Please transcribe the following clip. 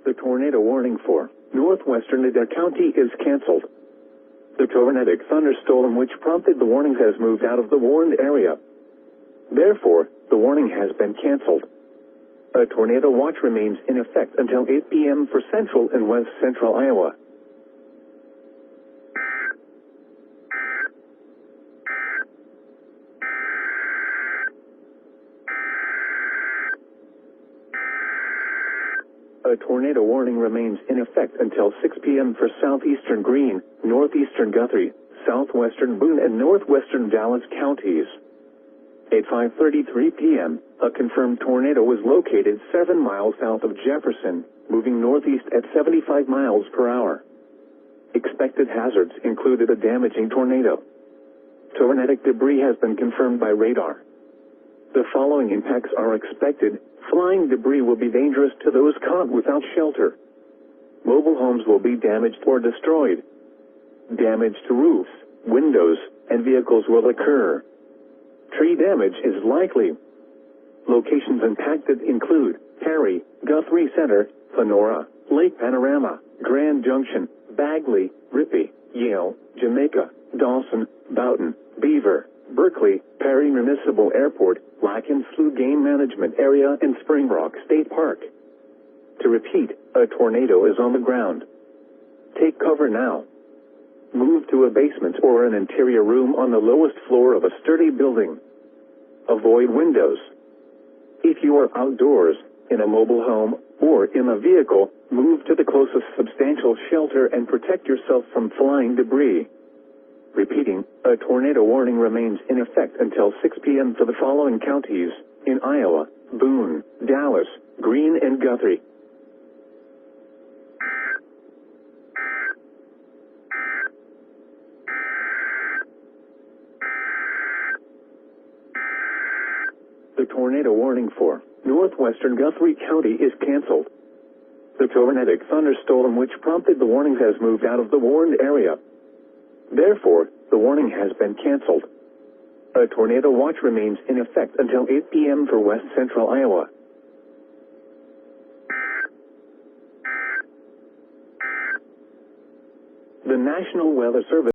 The tornado warning for northwestern Idaho County is canceled. The tornadic thunderstorm which prompted the warnings has moved out of the warned area. Therefore, the warning has been canceled. A tornado watch remains in effect until 8 p.m. for central and west central Iowa. A tornado warning remains in effect until 6 p.m. for southeastern Greene, northeastern Guthrie, southwestern Boone, and northwestern Dallas counties. At 5:33 p.m., a confirmed tornado was located 7 miles south of Jefferson, moving northeast at 75 miles per hour. Expected hazards included a damaging tornado. Tornadic debris has been confirmed by radar. The following impacts are expected. Flying debris will be dangerous to those caught without shelter. Mobile homes will be damaged or destroyed. Damage to roofs, windows, and vehicles will occur. Tree damage is likely. Locations impacted include Perry, Guthrie Center, Sonora, Lake Panorama, Grand Junction, Bagley, Rippey, Yale, Jamaica, Dawson, Boughton, Beaver, Berkeley, Perry Municipal Airport, Lacken Slough Game Management Area, and Spring Rock State Park. To repeat, a tornado is on the ground. Take cover now. Move to a basement or an interior room on the lowest floor of a sturdy building. Avoid windows. If you are outdoors, in a mobile home, or in a vehicle, move to the closest substantial shelter and protect yourself from flying debris. Repeating, a tornado warning remains in effect until 6 p.m. for the following counties in Iowa: Boone, Dallas, Greene, and Guthrie. The tornado warning for northwestern Guthrie County is canceled. The tornadic thunderstorm which prompted the warnings has moved out of the warned area. Therefore, the warning has been canceled. A tornado watch remains in effect until 8 p.m. for west central Iowa. The National Weather Service